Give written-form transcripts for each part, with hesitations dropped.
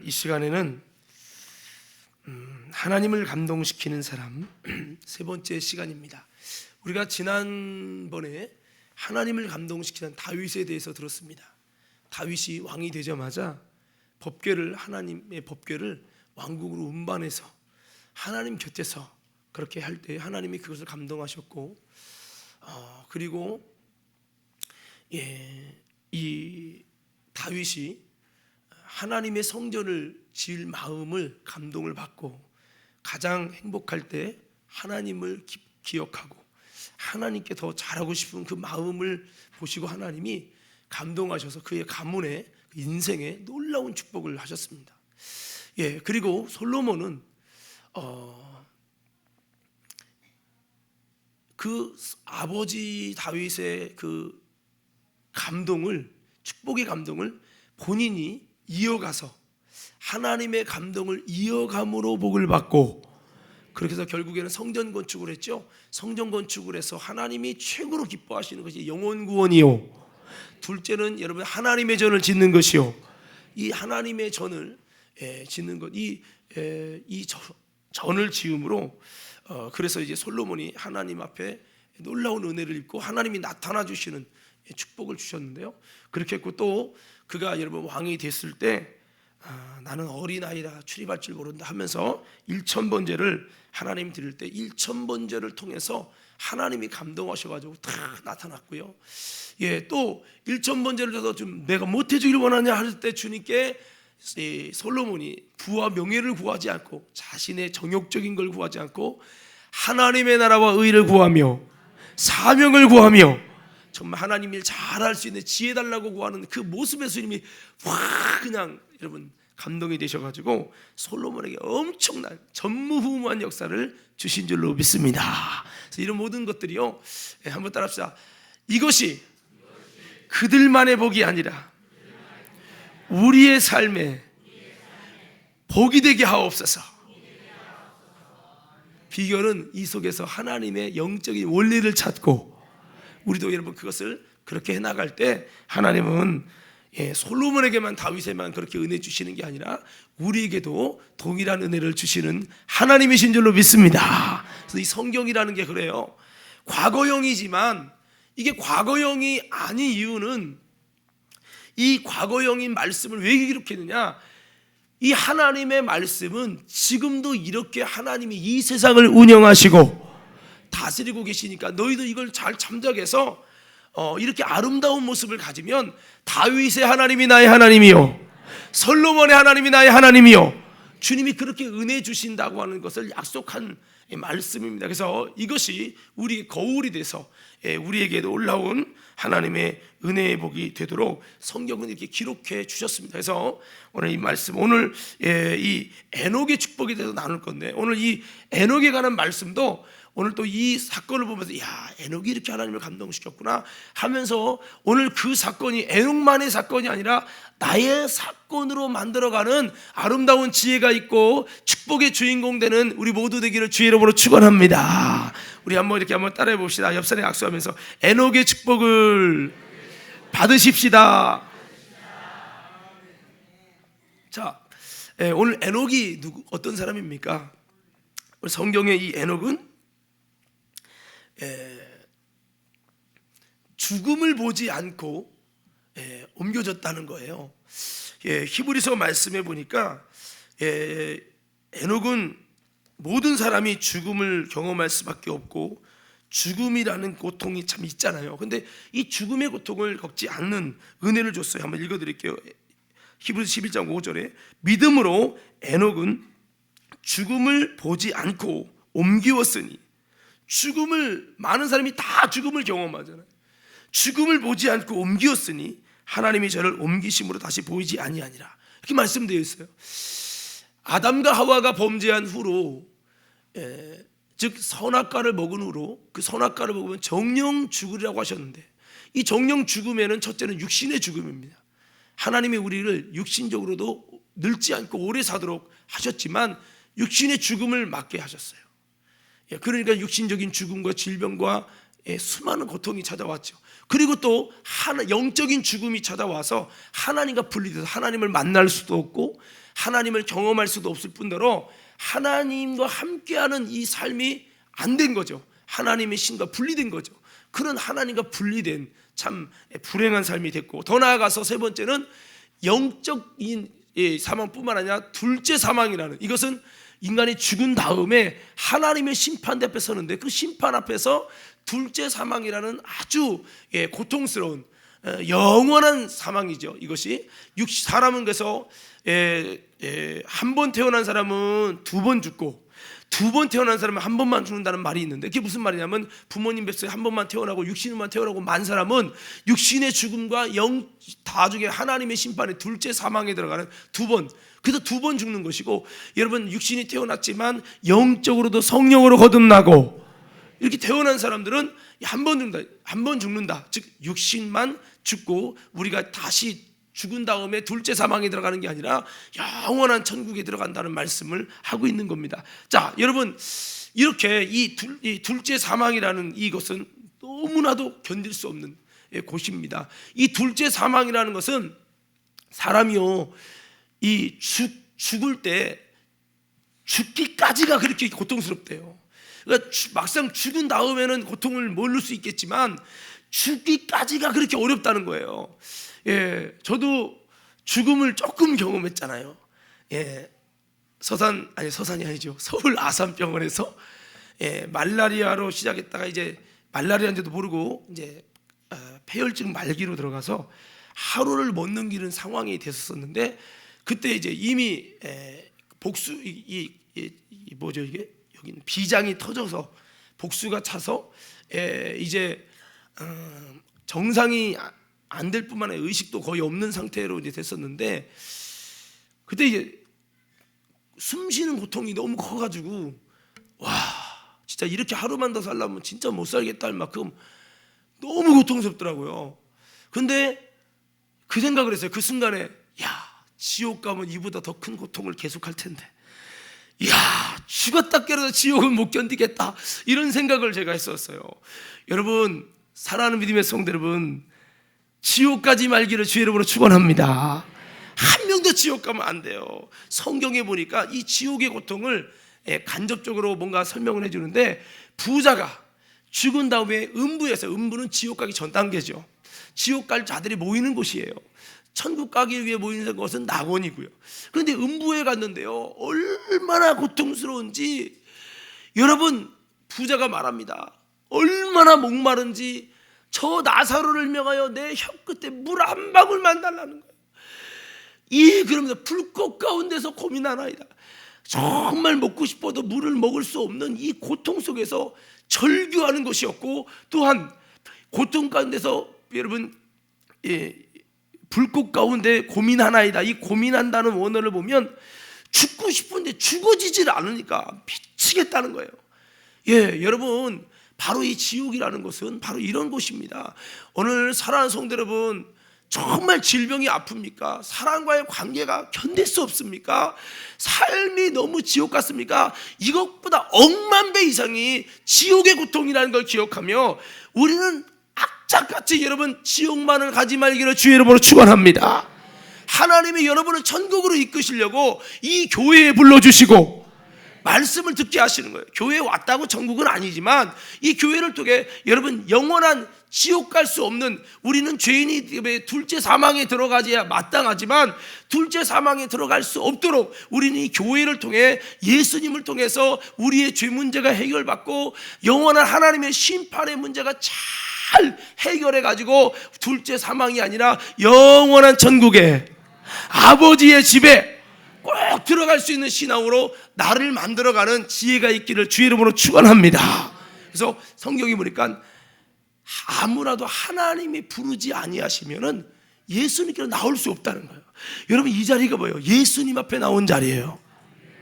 이 시간에는 하나님을 감동시키는 사람 세 번째 시간입니다. 우리가 지난번에 하나님을 감동시키는 다윗에 대해서 들었습니다. 다윗이 왕이 되자마자 하나님의 법궤를 왕국으로 운반해서 하나님 곁에서 그렇게 할 때 하나님이 그것을 감동하셨고, 그리고 이 다윗이 하나님의 성전을 지을 마음을 감동을 받고, 가장 행복할 때 하나님을 기억하고 하나님께 더 잘하고 싶은 그 마음을 보시고 하나님이 감동하셔서 그의 가문에, 인생에 놀라운 축복을 하셨습니다. 그리고 솔로몬은 그 아버지 다윗의 그 축복의 감동을 본인이 이어가서 하나님의 감동을 이어감으로 복을 받고, 그렇게 해서 결국에는 성전 건축을 했죠. 성전 건축을 해서 하나님이 최고로 기뻐하시는 것이 영혼 구원이요, 둘째는 여러분 하나님의 전을 짓는 것이요. 이 하나님의 전을 짓는 것, 이 전을 지음으로 그래서 이제 솔로몬이 하나님 앞에 놀라운 은혜를 입고 하나님이 나타나 주시는 축복을 주셨는데요. 그렇게 했고, 또 그가 여러분 왕이 됐을 때 나는 어린아이라 출입할 줄 모른다 하면서 1000번제를 하나님 드릴 때 1000번제를 통해서 하나님이 감동하셔가지고 다 나타났고요. 또 1000번제를 줘서 좀 내가 못해주기를 원하냐 할 때 주님께 솔로몬이 부와 명예를 구하지 않고 자신의 정욕적인 걸 구하지 않고 하나님의 나라와 의를 구하며 사명을 구하며 정말 하나님 일 잘할 수 있는 지혜 달라고 구하는 그 모습에 주님이 확 그냥 여러분 감동이 되셔가지고 솔로몬에게 엄청난 전무후무한 역사를 주신 줄로 믿습니다. 그래서 이런 모든 것들이요, 한번 따라합시다. 이것이 그들만의 복이 아니라 우리의 삶에 복이 되게 하옵소서. 비결은 이 속에서 하나님의 영적인 원리를 찾고, 우리도 여러분 그것을 그렇게 해나갈 때 하나님은 솔로몬에게만, 다윗에만 그렇게 은혜 주시는 게 아니라 우리에게도 동일한 은혜를 주시는 하나님이신 줄로 믿습니다. 그래서 이 성경이라는 게 그래요. 과거형이지만 이게 과거형이 아닌 이유는, 이 과거형인 말씀을 왜 기록했느냐, 이 하나님의 말씀은 지금도 이렇게 하나님이 이 세상을 운영하시고 다스리고 계시니까 너희도 이걸 잘 참작해서 이렇게 아름다운 모습을 가지면 다윗의 하나님이 나의 하나님이요, 솔로몬의 하나님이 나의 하나님이요, 주님이 그렇게 은혜 주신다고 하는 것을 약속한 말씀입니다. 그래서 이것이 우리 거울이 돼서 우리에게도 올라온 하나님의 은혜의 복이 되도록 성경은 이렇게 기록해 주셨습니다. 그래서 오늘 이 말씀, 오늘 이 에녹의 축복에 대해서 나눌 건데, 오늘 이 에녹에 관한 말씀도 오늘 또 이 사건을 보면서 야, 에녹이 이렇게 하나님을 감동시켰구나 하면서 오늘 그 사건이 에녹만의 사건이 아니라 나의 사건으로 만들어가는 아름다운 지혜가 있고 축복의 주인공 되는 우리 모두 되기를 주의 이름으로 축원합니다. 우리 한번 따라해 봅시다. 옆사람에 악수하면서 에녹의 축복을 받으십시다. 자, 오늘 에녹이 어떤 사람입니까? 우리 성경의 이 에녹은 죽음을 보지 않고 옮겨졌다는 거예요. 히브리서 말씀에 보니까 에녹은 모든 사람이 죽음을 경험할 수밖에 없고 죽음이라는 고통이 참 있잖아요. 근데 이 죽음의 고통을 겪지 않는 은혜를 줬어요. 한번 읽어드릴게요. 히브리서 11장 5절에 믿음으로 에녹은 죽음을 보지 않고 옮기었으니, 죽음을, 많은 사람이 다 죽음을 경험하잖아요. 죽음을 보지 않고 옮기었으니 하나님이 저를 옮기심으로 다시 보이지 아니하니라, 이렇게 말씀되어 있어요. 아담과 하와가 범죄한 후로, 즉 선악과를 먹은 후로, 그 선악과를 먹으면 정령 죽으리라고 하셨는데, 이 정령 죽음에는 첫째는 육신의 죽음입니다. 하나님이 우리를 육신적으로도 늙지 않고 오래 사도록 하셨지만 육신의 죽음을 맞게 하셨어요. 그러니까 육신적인 죽음과 질병과 수많은 고통이 찾아왔죠. 그리고 또 영적인 죽음이 찾아와서 하나님과 분리돼서 하나님을 만날 수도 없고 하나님을 경험할 수도 없을 뿐더러 하나님과 함께하는 이 삶이 안 된 거죠. 하나님의 신과 분리된 거죠. 그런 하나님과 분리된 참 불행한 삶이 됐고, 더 나아가서 세 번째는 영적인 사망뿐만 아니라 둘째 사망이라는, 이것은 인간이 죽은 다음에 하나님의 심판대 앞에 서는데, 그 심판 앞에서 둘째 사망이라는 아주 고통스러운 영원한 사망이죠. 이것이 사람은 그래서 한 번 태어난 사람은 두 번 죽고, 두 번 태어난 사람은 한 번만 죽는다는 말이 있는데, 그게 무슨 말이냐면 부모님 뱃속에 한 번만 태어나고 육신으로만 태어나고 만 사람은 육신의 죽음과 나중에 하나님의 심판의 둘째 사망에 들어가는 두 번, 그래서 두 번 죽는 것이고, 여러분 육신이 태어났지만 영적으로도 성령으로 거듭나고, 이렇게 태어난 사람들은 한 번 죽는다. 즉 육신만 죽고 우리가 다시 죽은 다음에 둘째 사망에 들어가는 게 아니라 영원한 천국에 들어간다는 말씀을 하고 있는 겁니다. 자, 여러분, 이렇게 이 둘째 사망이라는 이것은 너무나도 견딜 수 없는 곳입니다. 이 둘째 사망이라는 것은 사람이요, 이 죽을 때 죽기까지가 그렇게 고통스럽대요. 그러니까 막상 죽은 다음에는 고통을 모를 수 있겠지만 죽기까지가 그렇게 어렵다는 거예요. 저도 죽음을 조금 경험했잖아요. 서산이 아니죠. 서울 아산병원에서 말라리아로 시작했다가 이제 말라리아인지도 모르고 이제 폐혈증 말기로 들어가서 하루를 못 넘기는 상황이 됐었는데, 그때 이제 이미 복수 뭐죠 이게, 여기는 비장이 터져서 복수가 차서 이제 정상이 안 될 뿐만 아니라 의식도 거의 없는 상태로 이제 됐었는데, 그때 이제 숨 쉬는 고통이 너무 커가지고, 와, 진짜 이렇게 하루만 더 살려면 진짜 못 살겠다 할 만큼 너무 고통스럽더라고요. 근데 그 생각을 했어요. 그 순간에, 야, 지옥 가면 이보다 더 큰 고통을 계속할 텐데, 야, 죽었다 깨어나도 지옥은 못 견디겠다, 이런 생각을 제가 했었어요. 여러분, 사랑하는 믿음의 성도 여러분, 지옥까지 말기를 주의 이름으로 축원합니다. 한 명도 지옥 가면 안 돼요. 성경에 보니까 이 지옥의 고통을 간접적으로 뭔가 설명을 해주는데, 부자가 죽은 다음에 음부에서, 음부는 지옥 가기 전 단계죠. 지옥 갈 자들이 모이는 곳이에요. 천국 가기 위해 모이는 것은 낙원이고요. 그런데 음부에 갔는데요, 얼마나 고통스러운지 여러분, 부자가 말합니다. 얼마나 목마른지, 저 나사로를 명하여 내 혀끝에 물 한 방울만 달라는 거예요. 그러면서 불꽃 가운데서 고민하나이다. 정말 먹고 싶어도 물을 먹을 수 없는 이 고통 속에서 절규하는 것이었고, 또한 고통 가운데서 여러분, 불꽃 가운데 고민하나이다, 이 고민한다는 원어를 보면 죽고 싶은데 죽어지질 않으니까 미치겠다는 거예요. 여러분, 바로 이 지옥이라는 것은 바로 이런 곳입니다. 오늘 사랑하는 성도 여러분, 정말 질병이 아픕니까? 사람과의 관계가 견딜 수 없습니까? 삶이 너무 지옥 같습니까? 이것보다 억만 배 이상이 지옥의 고통이라는 걸 기억하며 우리는 악착같이 여러분 지옥만을 가지 말기를 주의 이름으로 축원합니다. 하나님이 여러분을 천국으로 이끄시려고 이 교회에 불러주시고 말씀을 듣게 하시는 거예요. 교회에 왔다고 천국은 아니지만 이 교회를 통해 여러분 영원한 지옥 갈 수 없는, 우리는 죄인이 둘째 사망에 들어가지야 마땅하지만 둘째 사망에 들어갈 수 없도록 우리는 이 교회를 통해 예수님을 통해서 우리의 죄 문제가 해결받고 영원한 하나님의 심판의 문제가 잘 해결해 가지고 둘째 사망이 아니라 영원한 천국에 아버지의 집에 꼭 들어갈 수 있는 신앙으로 나를 만들어가는 지혜가 있기를 주의 이름으로 축원합니다. 그래서 성경이 보니까 아무라도 하나님이 부르지 아니하시면은 예수님께로 나올 수 없다는 거예요. 여러분, 이 자리가 뭐예요? 예수님 앞에 나온 자리예요.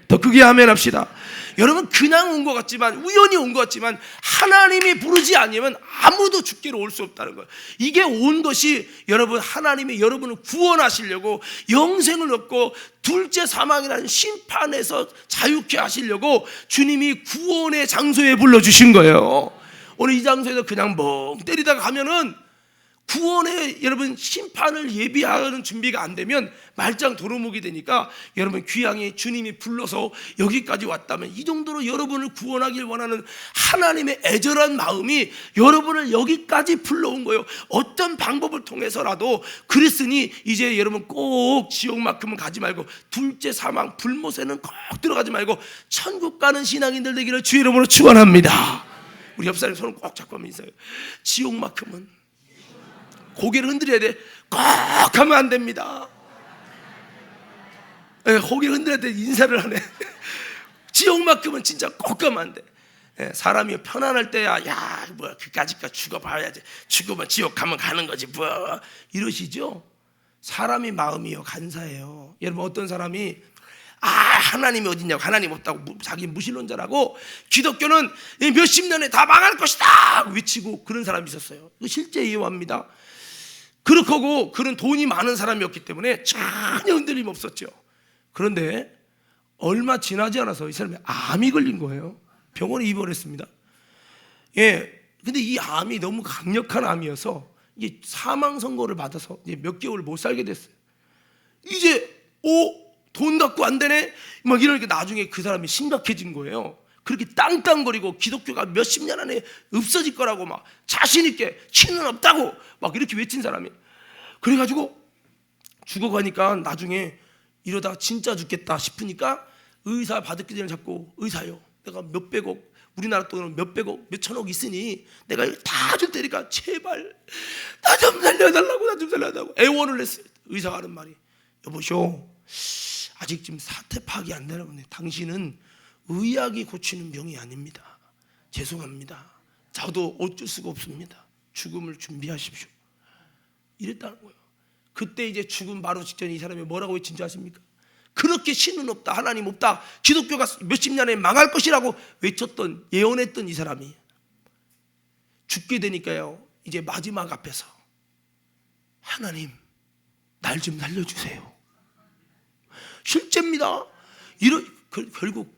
더 크게 아멘 합시다. 여러분, 그냥 온 것 같지만, 우연히 온 것 같지만 하나님이 부르지 않으면 아무도 주께로 올 수 없다는 거예요. 이게 온 것이 여러분, 하나님이 여러분을 구원하시려고, 영생을 얻고 둘째 사망이라는 심판에서 자유케 하시려고 주님이 구원의 장소에 불러주신 거예요. 오늘 이 장소에서 그냥 멍 때리다가 가면은 구원의 여러분 심판을 예비하는 준비가 안 되면 말짱 도루묵이 되니까 여러분 귀향에 주님이 불러서 여기까지 왔다면 이 정도로 여러분을 구원하길 원하는 하나님의 애절한 마음이 여러분을 여기까지 불러온 거예요. 어떤 방법을 통해서라도 그랬으니 이제 여러분 꼭 지옥만큼은 가지 말고 둘째 사망 불못에는 꼭 들어가지 말고 천국 가는 신앙인들 되기를 주의 이름으로 축원합니다. 우리 옆 사람 손을 꼭 잡고 한번 인사해요. 지옥만큼은 고개를 흔들어야 돼. 꼭 하면 안 됩니다. 네, 고개를 흔들어야 돼. 인사를 하네. 지옥만큼은 진짜 꼭 가면 안 돼. 네, 사람이 편안할 때야 야 뭐야 그까짓까 죽어봐야지. 죽으면 지옥 가면 가는 거지 뭐 이러시죠. 사람이 마음이요 간사해요. 여러분 어떤 사람이 하나님이 어딨냐고 하나님 없다고 자기 무신론자라고 기독교는 몇십 년에 다 망할 것이다 외치고 그런 사람이 있었어요. 이거 실제 이해합니다. 그렇고 그런 돈이 많은 사람이었기 때문에 전혀 흔들림 없었죠. 그런데 얼마 지나지 않아서 이 사람이 암이 걸린 거예요. 병원에 입원했습니다. 예, 근데 이 암이 너무 강력한 암이어서 이게 사망 선고를 받아서 이제 몇 개월 못 살게 됐어요. 이제 돈 갖고 안 되네 막 이러니까 나중에 그 사람이 심각해진 거예요. 그렇게 땅땅거리고 기독교가 몇십 년 안에 없어질 거라고 막 자신 있게 치는 없다고 막 이렇게 외친 사람이. 그래가지고 죽어가니까 나중에 이러다 진짜 죽겠다 싶으니까 의사 바둑기전을 잡고 의사요 내가 몇백억 우리나라 돈으로 몇백억 몇천억 있으니 내가 이거 다 줄 테니까 제발 나 좀 살려달라고 나 좀 살려달라고 애원을 했어요. 의사가 하는 말이 여보쇼 아직 지금 사태 파악이 안 되나 보네. 당신은 의학이 고치는 병이 아닙니다. 죄송합니다. 저도 어쩔 수가 없습니다. 죽음을 준비하십시오. 이랬다는 거예요. 그때 이제 죽음 바로 직전에 이 사람이 뭐라고 외친지 아십니까? 그렇게 신은 없다 하나님 없다 기독교가 몇십 년에 망할 것이라고 외쳤던 예언했던 이 사람이 죽게 되니까요 이제 마지막 앞에서 하나님 날 좀 살려주세요. 실제입니다. 결국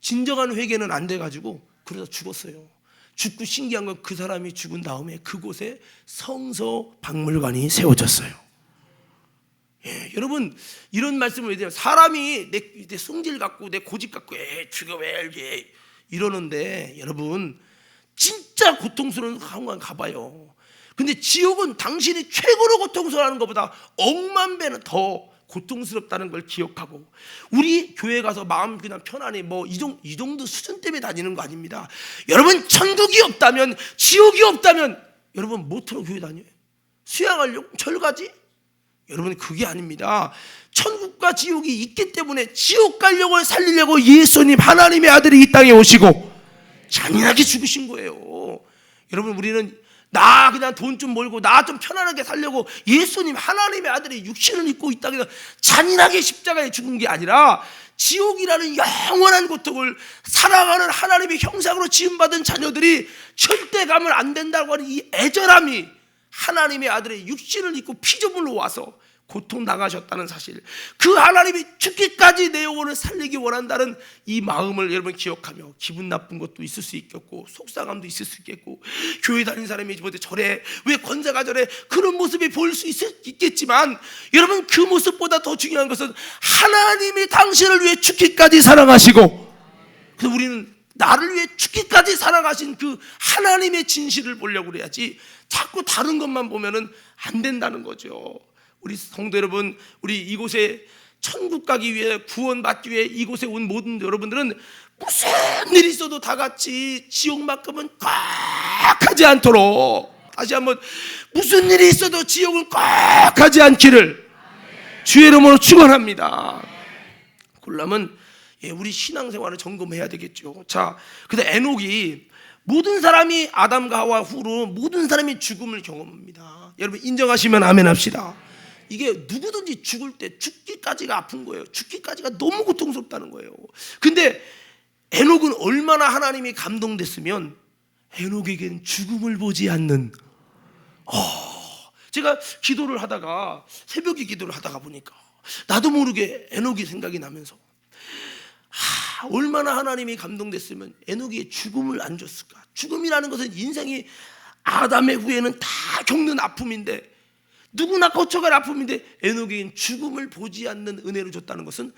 진정한 회개는 안 돼가지고 그러다 죽었어요. 죽고 신기한 건 그 사람이 죽은 다음에 그곳에 성서 박물관이 세워졌어요. 예, 여러분 이런 말씀을 왜 드려요? 사람이 내 성질 갖고 내 고집 갖고 죽어 왜 이러는데 여러분 진짜 고통스러운 상황 가봐요. 근데 지옥은 당신이 최고로 고통스러워하는 것보다 억만 배는 더 고통스럽다는 걸 기억하고 우리 교회 가서 마음 그냥 편안히 이 정도 수준 때문에 다니는 거 아닙니다. 여러분 천국이 없다면 지옥이 없다면 여러분 뭐처럼 교회 다녀요? 수양하려고? 철가지? 여러분 그게 아닙니다. 천국과 지옥이 있기 때문에 지옥 가려고 살리려고 예수님 하나님의 아들이 이 땅에 오시고 잔인하게 죽으신 거예요. 여러분 우리는 나 그냥 돈 좀 벌고 나 좀 편안하게 살려고 예수님 하나님의 아들이 육신을 입고 이 땅에서 잔인하게 십자가에 죽은 게 아니라 지옥이라는 영원한 고통을 살아가는 하나님의 형상으로 지음받은 자녀들이 절대 가면 안 된다고 하는 이 애절함이 하나님의 아들의 육신을 입고 피조물로 와서 고통 당하셨다는 사실, 그 하나님이 죽기까지 내 영혼을 살리기 원한다는 이 마음을 여러분 기억하며 기분 나쁜 것도 있을 수 있겠고 속상함도 있을 수 있겠고 교회 다니는 사람이 뭐 저래 왜 권사가 저래 그런 모습이 보일 수 있겠지만 여러분 그 모습보다 더 중요한 것은 하나님이 당신을 위해 죽기까지 사랑하시고 그래서 우리는 나를 위해 죽기까지 사랑하신 그 하나님의 진실을 보려고 그래야지 자꾸 다른 것만 보면은 안 된다는 거죠. 우리 성도 여러분, 우리 이곳에 천국 가기 위해 구원받기 위해 이곳에 온 모든 여러분들은 무슨 일이 있어도 다 같이 지옥만큼은 꼭 하지 않도록, 다시 한번 무슨 일이 있어도 지옥은 꼭 하지 않기를 주의 이름으로 축원합니다. 그러려면 우리 신앙생활을 점검해야 되겠죠. 자, 근데 에녹이 모든 사람이 아담과 하와 후로 모든 사람이 죽음을 경험합니다. 여러분 인정하시면 아멘 합시다. 이게 누구든지 죽을 때 죽기까지가 아픈 거예요. 죽기까지가 너무 고통스럽다는 거예요. 근데 에녹은 얼마나 하나님이 감동됐으면 에녹에겐 죽음을 보지 않는 제가 기도를 하다가 새벽에 기도를 하다가 보니까 나도 모르게 에녹이 생각이 나면서 얼마나 하나님이 감동됐으면 에녹이 죽음을 안 줬을까. 죽음이라는 것은 인생이 아담의 후예는 다 겪는 아픔인데, 누구나 거쳐갈 아픔인데 에녹에겐 죽음을 보지 않는 은혜를 줬다는 것은,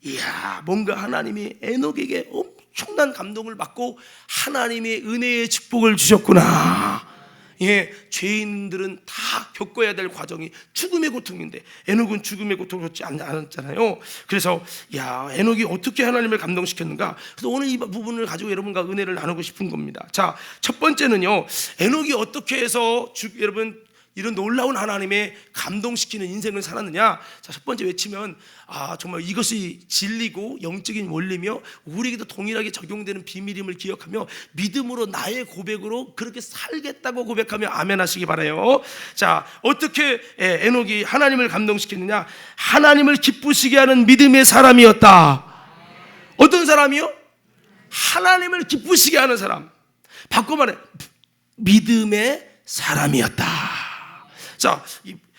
이야, 뭔가 하나님이 에녹에게 엄청난 감동을 받고 하나님의 은혜의 축복을 주셨구나. 예, 죄인들은 다 겪어야 될 과정이 죽음의 고통인데 에녹은 죽음의 고통을 겪지 않았잖아요. 그래서 야, 에녹이 어떻게 하나님을 감동시켰는가. 그래서 오늘 이 부분을 가지고 여러분과 은혜를 나누고 싶은 겁니다. 자, 첫 번째는요, 에녹이 어떻게 해서 여러분 이런 놀라운 하나님의 감동시키는 인생을 살았느냐. 자, 첫 번째 외치면 정말 이것이 진리고 영적인 원리며 우리에게도 동일하게 적용되는 비밀임을 기억하며 믿음으로 나의 고백으로 그렇게 살겠다고 고백하며 아멘 하시기 바라요. 자, 어떻게 에녹이 하나님을 감동시켰느냐. 하나님을 기쁘시게 하는 믿음의 사람이었다. 어떤 사람이요? 하나님을 기쁘시게 하는 사람. 바꿔 말해, 믿음의 사람이었다. 자,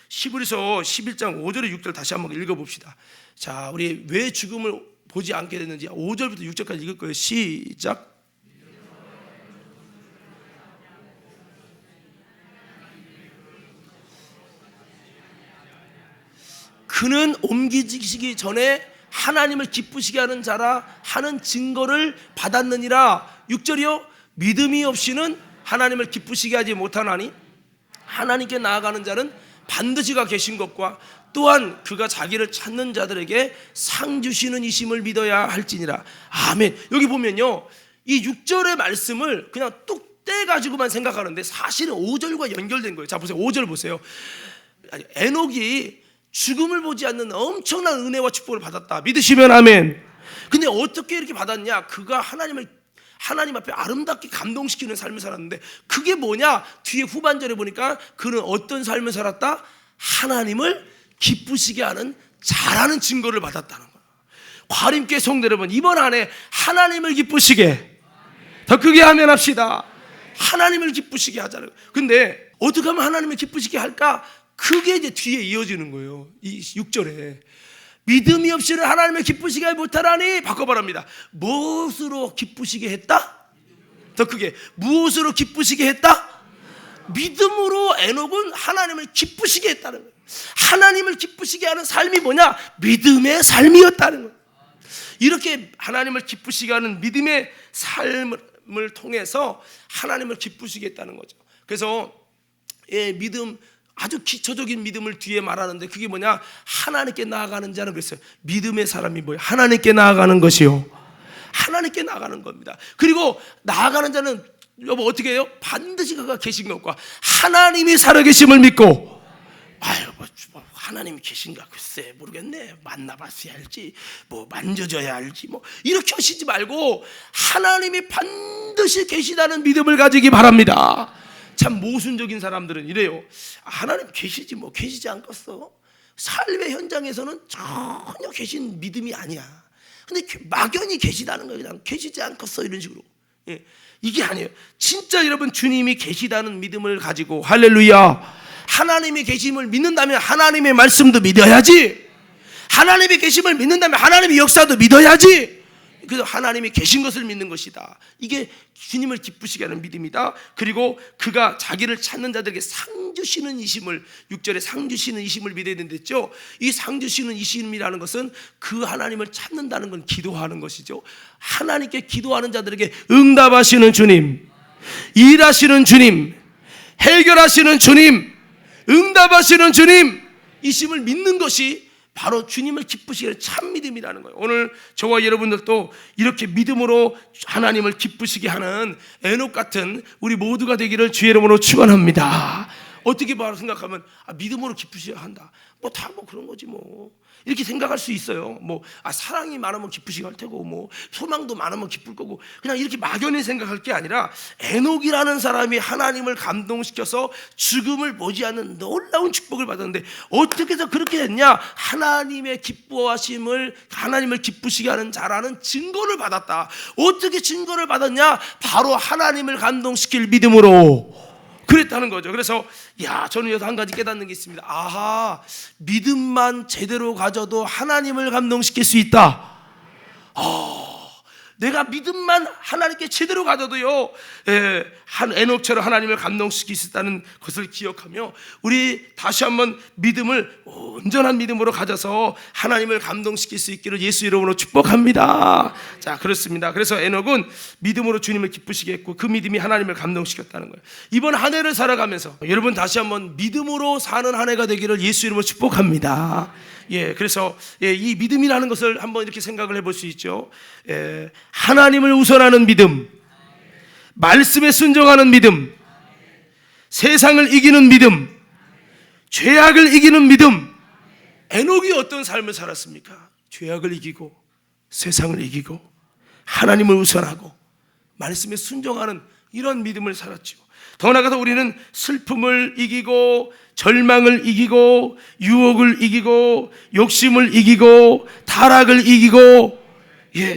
히브리서 11장 5절에 6절 다시 한번 읽어봅시다. 자, 우리 왜 죽음을 보지 않게 됐는지 5절부터 6절까지 읽을 거예요. 시작. 그는 옮기시기 전에 하나님을 기쁘시게 하는 자라 하는 증거를 받았느니라. 6절이요. 믿음이 없이는 하나님을 기쁘시게 하지 못하나니 하나님께 나아가는 자는 반드시 가 계신 것과 또한 그가 자기를 찾는 자들에게 상 주시는 이심을 믿어야 할지니라. 아멘. 여기 보면요, 이 6절의 말씀을 그냥 뚝 떼가지고만 생각하는데 사실은 5절과 연결된 거예요. 자, 보세요. 5절 보세요. 에녹이 죽음을 보지 않는 엄청난 은혜와 축복을 받았다. 믿으시면 아멘. 근데 어떻게 이렇게 받았냐? 그가 하나님 앞에 아름답게 감동시키는 삶을 살았는데, 그게 뭐냐? 뒤에 후반절에 보니까 그는 어떤 삶을 살았다? 하나님을 기쁘시게 하는 잘하는 증거를 받았다는 거예요. 과림께 성도 여러분, 이번 한 해 하나님을 기쁘시게, 더 크게 하면 합시다. 하나님을 기쁘시게 하자는 거예요. 근데 어떻게 하면 하나님을 기쁘시게 할까? 그게 이제 뒤에 이어지는 거예요. 이 6절에 믿음이 없이는 하나님을 기쁘시게 못하라니, 바꿔바랍니다. 무엇으로 기쁘시게 했다? 더 크게, 무엇으로 기쁘시게 했다? 믿음으로 에녹은 하나님을 기쁘시게 했다는 거예요. 하나님을 기쁘시게 하는 삶이 뭐냐? 믿음의 삶이었다는 거예요. 이렇게 하나님을 기쁘시게 하는 믿음의 삶을 통해서 하나님을 기쁘시게 했다는 거죠. 그래서 믿음, 아주 기초적인 믿음을 뒤에 말하는데 그게 뭐냐? 하나님께 나아가는 자는 그랬어요. 믿음의 사람이 뭐예요? 하나님께 나아가는 것이요, 하나님께 나아가는 겁니다. 그리고 나아가는 자는 여보 어떻게 해요? 반드시 그가 계신 것과 하나님이 살아계심을 믿고, 하나님이 계신가 글쎄 모르겠네, 만나봤어야 할지, 만져줘야 할지, 이렇게 하시지 말고 하나님이 반드시 계시다는 믿음을 가지기 바랍니다. 참 모순적인 사람들은 이래요. 하나님 계시지 계시지 않겠어. 삶의 현장에서는 전혀 계신 믿음이 아니야. 근데 막연히 계시다는 거예요. 그냥 계시지 않겠어 이런 식으로. 이게 아니에요. 진짜 여러분 주님이 계시다는 믿음을 가지고, 할렐루야, 하나님의 계심을 믿는다면 하나님의 말씀도 믿어야지. 하나님의 계심을 믿는다면 하나님의 역사도 믿어야지. 그래서 하나님이 계신 것을 믿는 것이다. 이게 주님을 기쁘시게 하는 믿음이다. 그리고 그가 자기를 찾는 자들에게 상 주시는 이심을, 6절에 상 주시는 이심을 믿어야 된댔죠. 이 상 주시는 이심이라는 것은 그 하나님을 찾는다는 건 기도하는 것이죠. 하나님께 기도하는 자들에게 응답하시는 주님, 일하시는 주님, 해결하시는 주님, 응답하시는 주님, 이심을 믿는 것이 바로 주님을 기쁘시게 하는 참 믿음이라는 거예요. 오늘 저와 여러분들도 이렇게 믿음으로 하나님을 기쁘시게 하는 에녹 같은 우리 모두가 되기를 주의 이름으로 축원합니다. 어떻게 생각하면 믿음으로 기쁘시게 한다, 다 그런 거지 이렇게 생각할 수 있어요. 사랑이 많으면 기쁘시게 할 테고, 소망도 많으면 기쁠 거고, 그냥 이렇게 막연히 생각할 게 아니라 에녹이라는 사람이 하나님을 감동시켜서 죽음을 보지 않는 놀라운 축복을 받았는데 어떻게 해서 그렇게 됐냐? 하나님의 기뻐하심을, 하나님을 기쁘시게 하는 자라는 증거를 받았다. 어떻게 증거를 받았냐? 바로 하나님을 감동시킬 믿음으로 그랬다는 거죠. 그래서 저는 여기서 한 가지 깨닫는 게 있습니다. 믿음만 제대로 가져도 하나님을 감동시킬 수 있다. 내가 믿음만 하나님께 제대로 가져도요, 한 에녹처럼 하나님을 감동시킬 수 있다는 것을 기억하며 우리 다시 한번 믿음을 온전한 믿음으로 가져서 하나님을 감동시킬 수 있기를 예수 이름으로 축복합니다. 자, 그렇습니다. 그래서 에녹은 믿음으로 주님을 기쁘시게 했고 그 믿음이 하나님을 감동시켰다는 거예요. 이번 한 해를 살아가면서 여러분 다시 한번 믿음으로 사는 한 해가 되기를 예수 이름으로 축복합니다. 그래서 이 믿음이라는 것을 한번 이렇게 생각을 해볼 수 있죠. 하나님을 우선하는 믿음, 말씀에 순종하는 믿음, 세상을 이기는 믿음, 죄악을 이기는 믿음. 에녹이 어떤 삶을 살았습니까? 죄악을 이기고 세상을 이기고 하나님을 우선하고 말씀에 순종하는 이런 믿음을 살았죠. 더 나아가서 우리는 슬픔을 이기고 절망을 이기고 유혹을 이기고 욕심을 이기고 타락을 이기고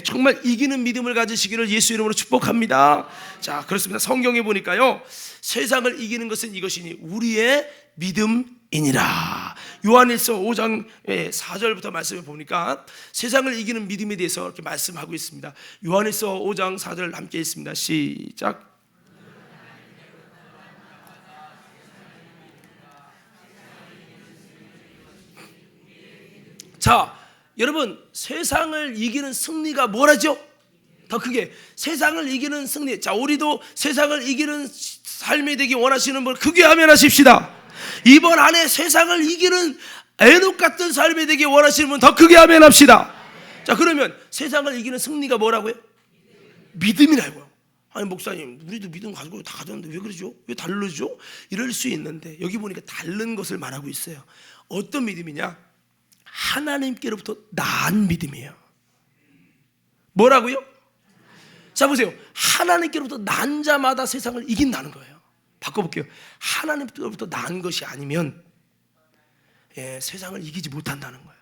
정말 이기는 믿음을 가지시기를 예수 이름으로 축복합니다. 자, 그렇습니다. 성경에 보니까요, 세상을 이기는 것은 이것이니 우리의 믿음이니라. 요한일서 5장 4절부터 말씀을 보니까 세상을 이기는 믿음에 대해서 이렇게 말씀하고 있습니다. 요한일서 5장 4절 함께 있습니다. 시작. 자, 여러분, 세상을 이기는 승리가 뭐라죠? 더 크게 세상을 이기는 승리. 자, 우리도 세상을 이기는 삶이 되기 원하시는 분 크게 아멘하십시다. 이번 한 해 세상을 이기는 에녹 같은 삶이 되기 원하시는 분 더 크게 아멘합시다. 자, 그러면 세상을 이기는 승리가 뭐라고요? 믿음이라고요. 아니 목사님, 우리도 믿음 가지고 다 가졌는데 왜 그러죠? 왜 다르죠? 이럴 수 있는데 여기 보니까 다른 것을 말하고 있어요. 어떤 믿음이냐? 하나님께로부터 난 믿음이에요. 뭐라고요? 자, 보세요. 하나님께로부터 난 자마다 세상을 이긴다는 거예요. 바꿔볼게요. 하나님께로부터 난 것이 아니면 세상을 이기지 못한다는 거예요.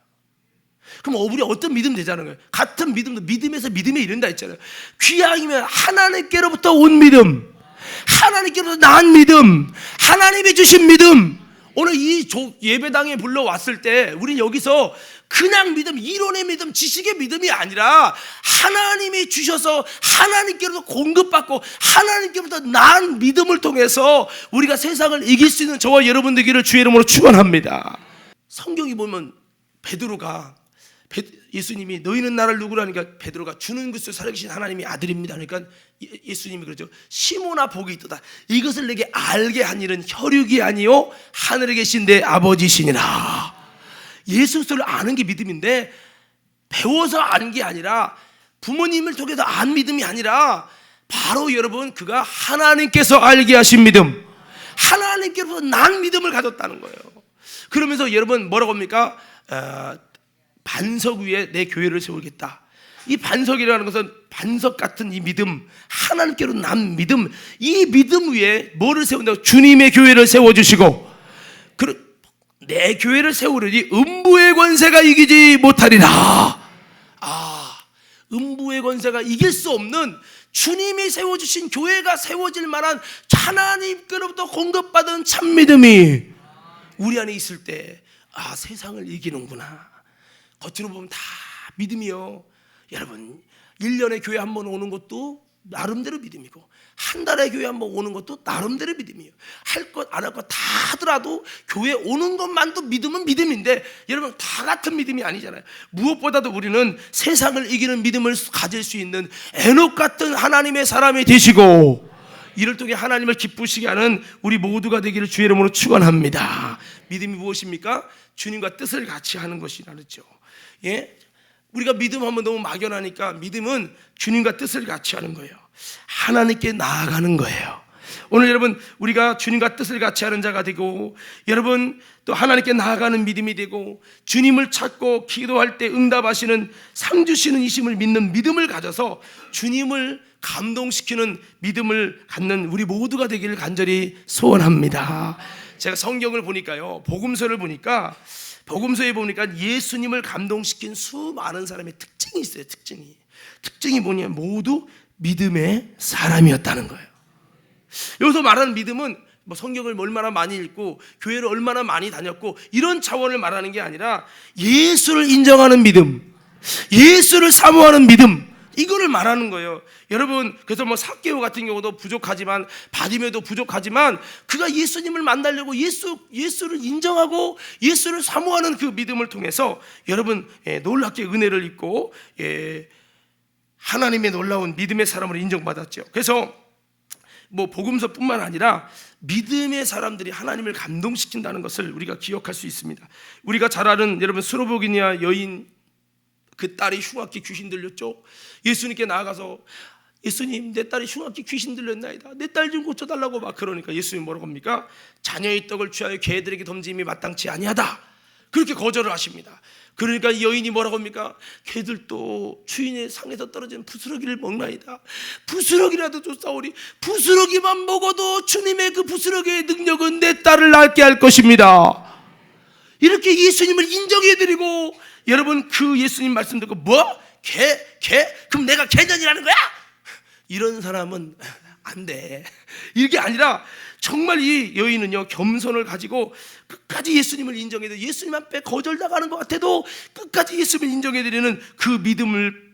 그럼 우리 어떤 믿음 되자는 거예요? 같은 믿음도 믿음에서 믿음에 이른다 했잖아요. 귀향이면 하나님께로부터 온 믿음, 하나님께로부터 난 믿음, 하나님이 주신 믿음. 오늘 이 예배당에 불러왔을 때 우리는 여기서 그냥 믿음, 이론의 믿음, 지식의 믿음이 아니라 하나님이 주셔서 하나님께로부터 공급받고 하나님께로부터 난 믿음을 통해서 우리가 세상을 이길 수 있는 저와 여러분 되기를 주의 이름으로 축원합니다. 성경이 보면 베드로가 예수님이 너희는 나를 누구라니까 베드로가 주는 그리스도 살아계신 하나님의 아들입니다. 그러니까 예수님이 그러죠. 시몬아 복이 있도다. 이것을 내게 알게 한 일은 혈육이 아니요 하늘에 계신 내 아버지시니라. 예수 그리스도를 아는 게 믿음인데 배워서 아는 게 아니라 부모님을 통해서 안 믿음이 아니라 바로 여러분 그가 하나님께서 알게 하신 믿음, 하나님께로부터 난 믿음을 가졌다는 거예요. 그러면서 여러분 뭐라고 합니까? 반석 위에 내 교회를 세우겠다. 이 반석이라는 것은 반석 같은 이 믿음, 하나님께로 난 믿음, 이 믿음 위에 뭐를 세운다고? 주님의 교회를 세워주시고 내 교회를 세우려니 음부의 권세가 이기지 못하리라. 음부의 권세가 이길 수 없는 주님이 세워주신 교회가 세워질 만한 하나님께로부터 공급받은 참 믿음이 우리 안에 있을 때 세상을 이기는구나. 겉으로 보면 다 믿음이요. 여러분 1년에 교회 한 번 오는 것도 나름대로 믿음이고 한 달에 교회 한 번 오는 것도 나름대로 믿음이에요. 할 것 안 할 것 다 하더라도 교회 오는 것만도 믿음은 믿음인데 여러분 다 같은 믿음이 아니잖아요. 무엇보다도 우리는 세상을 이기는 믿음을 가질 수 있는 에녹 같은 하나님의 사람이 되시고 이를 통해 하나님을 기쁘시게 하는 우리 모두가 되기를 주의 이름으로 축원합니다. 믿음이 무엇입니까? 주님과 뜻을 같이 하는 것이라죠. 우리가 믿음하면 너무 막연하니까 믿음은 주님과 뜻을 같이 하는 거예요. 하나님께 나아가는 거예요. 오늘 여러분 우리가 주님과 뜻을 같이 하는 자가 되고 여러분 또 하나님께 나아가는 믿음이 되고 주님을 찾고 기도할 때 응답하시는 상 주시는 이심을 믿는 믿음을 가져서 주님을 감동시키는 믿음을 갖는 우리 모두가 되기를 간절히 소원합니다. 제가 성경을 보니까요, 복음서를 보니까 복음서에 보니까 예수님을 감동시킨 수많은 사람의 특징이 있어요. 특징이 뭐냐면 모두 믿음의 사람이었다는 거예요. 여기서 말하는 믿음은 뭐 성경을 얼마나 많이 읽고 교회를 얼마나 많이 다녔고 이런 차원을 말하는 게 아니라 예수를 인정하는 믿음, 예수를 사모하는 믿음, 이거를 말하는 거예요. 여러분, 그래서 뭐 삭개오 같은 경우도 부족하지만, 바디메도 부족하지만, 그가 예수님을 만나려고 예수를 인정하고 예수를 사모하는 그 믿음을 통해서 여러분, 놀랍게 은혜를 입고 하나님의 놀라운 믿음의 사람으로 인정받았죠. 그래서 뭐 복음서뿐만 아니라 믿음의 사람들이 하나님을 감동시킨다는 것을 우리가 기억할 수 있습니다. 우리가 잘 아는 여러분 스로보기니아 여인, 그 딸이 흉악기 귀신 들렸죠. 예수님께 나아가서 예수님, 내 딸이 흉악기 귀신 들렸나이다, 내 딸 좀 고쳐달라고 막 그러니까 예수님 뭐라고 합니까? 자녀의 떡을 취하여 개들에게 던짐이 마땅치 아니하다, 그렇게 거절을 하십니다. 그러니까 이 여인이 뭐라고 합니까? 개들도 주인의 상에서 떨어진 부스러기를 먹나이다. 부스러기라도 쫓아오리. 부스러기만 먹어도 주님의 그 부스러기의 능력은 내 딸을 낫게 할 것입니다. 이렇게 예수님을 인정해드리고, 여러분 그 예수님 말씀 듣고 뭐? 개? 그럼 내가 개년이라는 거야? 이런 사람은 안 돼. 이게 아니라 정말 이 여인은요, 겸손을 가지고 끝까지 예수님을 인정해도 예수님 앞에 거절당하는 것 같아도 끝까지 예수님을 인정해드리는 그 믿음을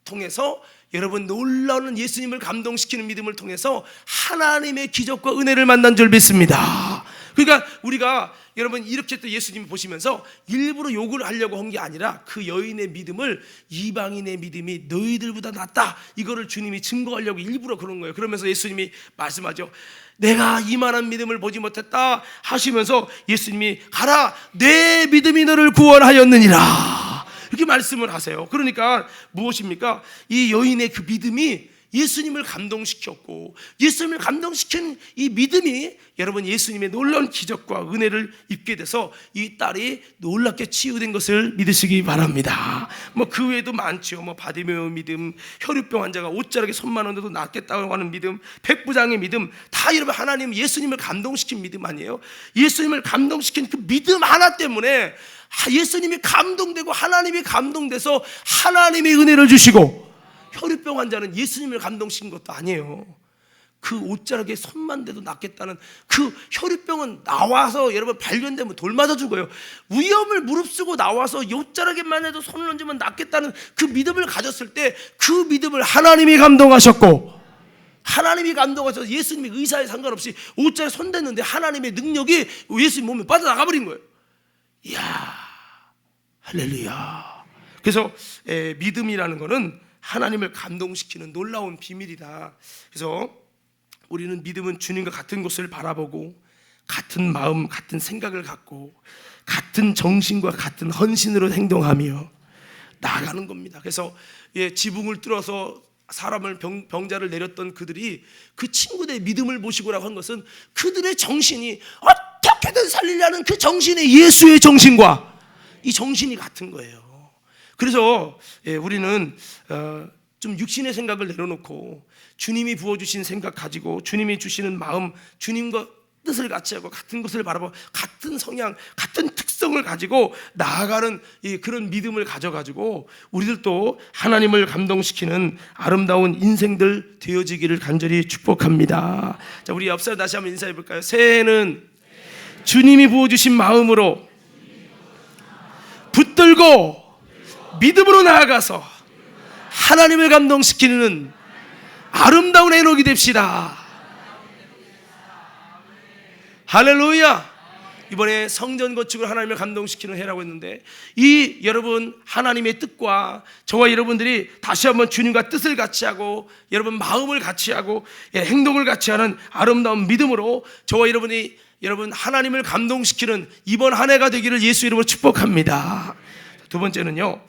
통해서, 여러분 놀라운 예수님을 감동시키는 믿음을 통해서 하나님의 기적과 은혜를 만난 줄 믿습니다. 그러니까 우리가 여러분 이렇게 또 예수님 보시면서 일부러 욕을 하려고 한 게 아니라 그 여인의 믿음을, 이방인의 믿음이 너희들보다 낫다, 이거를 주님이 증거하려고 일부러 그런 거예요. 그러면서 예수님이 말씀하죠. 내가 이만한 믿음을 보지 못했다 하시면서 예수님이 가라, 내 믿음이 너를 구원하였느니라, 이렇게 말씀을 하세요. 그러니까 무엇입니까? 이 여인의 그 믿음이 예수님을 감동시켰고, 예수님을 감동시킨 이 믿음이 여러분 예수님의 놀라운 기적과 은혜를 입게 돼서 이 딸이 놀랍게 치유된 것을 믿으시기 바랍니다. 뭐 그 외에도 많죠. 뭐 바디메오 믿음, 혈유병 환자가 옷자락에 손만 얹어도 낫겠다고 하는 믿음, 백부장의 믿음, 다 여러분 하나님 예수님을 감동시킨 믿음 아니에요? 예수님을 감동시킨 그 믿음 하나 때문에 예수님이 감동되고 하나님이 감동돼서 하나님의 은혜를 주시고, 혈유병 환자는 예수님을 감동시킨 것도 아니에요. 그 옷자락에 손만 대도 낫겠다는 그 혈유병은 나와서 여러분 발견되면 돌 맞아 죽어요. 위험을 무릅쓰고 나와서 옷자락에만 해도 손을 얹으면 낫겠다는 그 믿음을 가졌을 때, 그 믿음을 하나님이 감동하셨고, 하나님이 감동하셔서 예수님이 의사에 상관없이 옷자락에 손 댔는데 하나님의 능력이 예수님 몸에 빠져나가 버린 거예요. 이야, 할렐루야. 그래서 믿음이라는 거는 하나님을 감동시키는 놀라운 비밀이다. 그래서 우리는 믿음은 주님과 같은 곳을 바라보고, 같은 마음, 같은 생각을 갖고, 같은 정신과 같은 헌신으로 행동하며 나아가는 겁니다. 그래서 지붕을 뚫어서 사람을 병자를 내렸던 그들이 그 친구들의 믿음을 보시고라고 한 것은 그들의 정신이 어떻게든 살리려는 그 정신의 예수의 정신과 이 정신이 같은 거예요. 그래서 우리는 좀 육신의 생각을 내려놓고 주님이 부어주신 생각 가지고, 주님이 주시는 마음, 주님과 뜻을 같이 하고 같은 것을 바라보고 같은 성향, 같은 특성을 가지고 나아가는 그런 믿음을 가져가지고 우리들도 하나님을 감동시키는 아름다운 인생들 되어지기를 간절히 축복합니다. 자, 우리 옆 사람 다시 한번 인사해 볼까요? 새해는 주님이 부어주신 마음으로 붙들고 믿음으로 나아가서 하나님을 감동시키는 아름다운 에녹이 됩시다. 할렐루야. 이번에 성전 건축을 하나님을 감동시키는 해라고 했는데, 이 여러분 하나님의 뜻과 저와 여러분들이 다시 한번 주님과 뜻을 같이 하고 여러분 마음을 같이 하고 행동을 같이 하는 아름다운 믿음으로 저와 여러분 하나님을 감동시키는 이번 한 해가 되기를 예수 이름으로 축복합니다. 두 번째는요,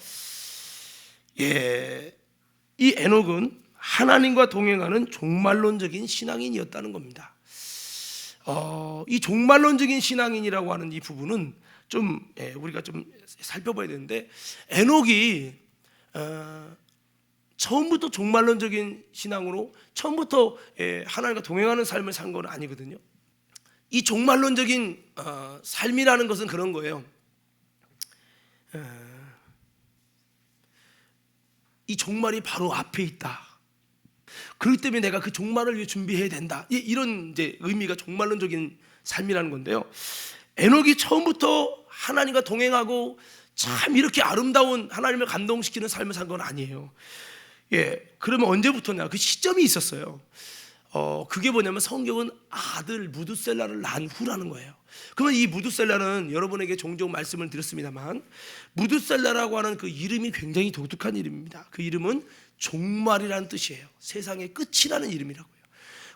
이 에녹은 하나님과 동행하는 종말론적인 신앙인이었다는 겁니다. 이 종말론적인 신앙인이라고 하는 이 부분은 좀 우리가 좀 살펴봐야 되는데, 에녹이 처음부터 종말론적인 신앙으로 처음부터 하나님과 동행하는 삶을 산 건 아니거든요. 이 종말론적인 삶이라는 것은 그런 거예요. 이 종말이 바로 앞에 있다. 그렇기 때문에 내가 그 종말을 위해 준비해야 된다. 이런 이제 의미가 종말론적인 삶이라는 건데요. 에녹이 처음부터 하나님과 동행하고 참 이렇게 아름다운 하나님을 감동시키는 삶을 산 건 아니에요. 그러면 언제부터냐? 그 시점이 있었어요. 그게 뭐냐면 성경은 아들 무드셀라를 낳은 후라는 거예요. 그러면 이 무드셀라는 여러분에게 종종 말씀을 드렸습니다만, 무드셀라라고 하는 그 이름이 굉장히 독특한 이름입니다. 그 이름은 종말이라는 뜻이에요. 세상의 끝이라는 이름이라고요.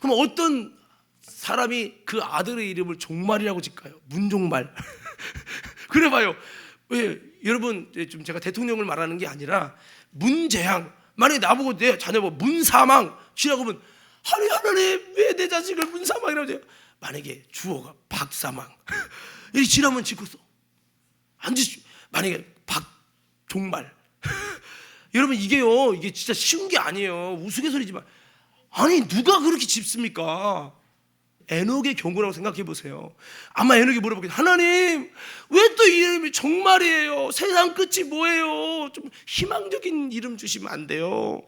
그럼 어떤 사람이 그 아들의 이름을 종말이라고 짓까요? 문종말. 그래 봐요. 왜 여러분, 좀 제가 대통령을 말하는 게 아니라 문재양, 만약에 나보고 내 자녀 문사망 지라고 하면, 아니 하나님 왜 내 자식을 문사망이라고 해요? 만약에 주어가 박사망 이 지라면 짓고서 안 짓죠. 만약에 박종말 여러분, 이게 진짜 쉬운 게 아니에요. 우스갯소리지만, 아니 누가 그렇게 짓습니까? 에녹의 경우라고 생각해 보세요. 아마 에녹이 물어보겠죠. 하나님 왜 또 이름이 종말이에요? 세상 끝이 뭐예요? 좀 희망적인 이름 주시면 안 돼요?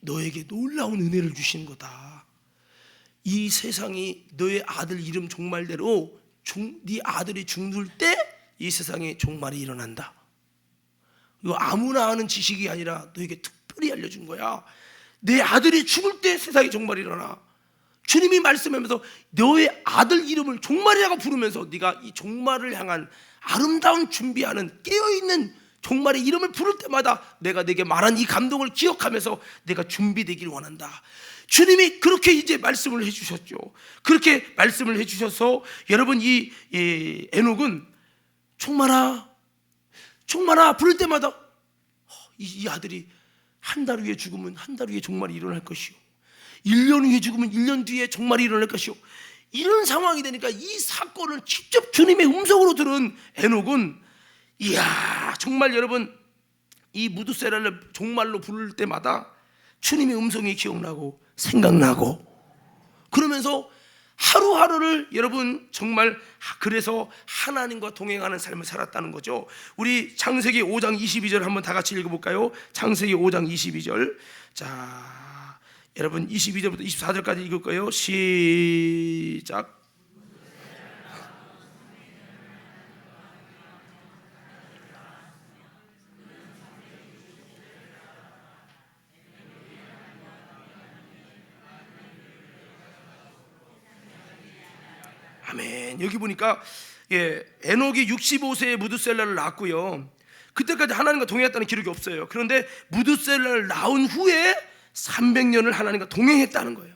너에게 놀라운 은혜를 주시는 거다. 이 세상이 너의 아들 이름 종말대로 네 아들이 죽을 때 이 세상에 종말이 일어난다. 이거 아무나 아는 지식이 아니라 너에게 특별히 알려준 거야. 내 아들이 죽을 때 세상에 종말이 일어나. 주님이 말씀하면서 너의 아들 이름을 종말이라고 부르면서 네가 이 종말을 향한 아름다운 준비하는 깨어있는 종말의 이름을 부를 때마다 내가 내게 말한 이 감동을 기억하면서 내가 준비되기를 원한다. 주님이 그렇게 이제 말씀을 해주셨죠. 그렇게 말씀을 해주셔서 여러분, 이 에녹은 종말아 종말아 부를 때마다 이 아들이 한 달 후에 죽으면 한 달 후에 종말이 일어날 것이요, 1년 후에 죽으면 1년 뒤에 종말이 일어날 것이요, 이런 상황이 되니까 이 사건을 직접 주님의 음성으로 들은 에녹은, 이야, 정말 여러분, 이 무드셀라를 종말로 부를 때마다 주님의 음성이 기억나고 생각나고, 그러면서 하루하루를 여러분 정말 그래서 하나님과 동행하는 삶을 살았다는 거죠. 우리 창세기 5장 22절 한번 다 같이 읽어볼까요? 창세기 5장 22절. 자, 여러분 22절부터 24절까지 읽을 거예요. 시작. 아멘. 여기 보니까 에녹이 65세에 무드셀라를 낳았고요. 그때까지 하나님과 동행했다는 기록이 없어요. 그런데 무드셀라를 낳은 후에 300년을 하나님과 동행했다는 거예요.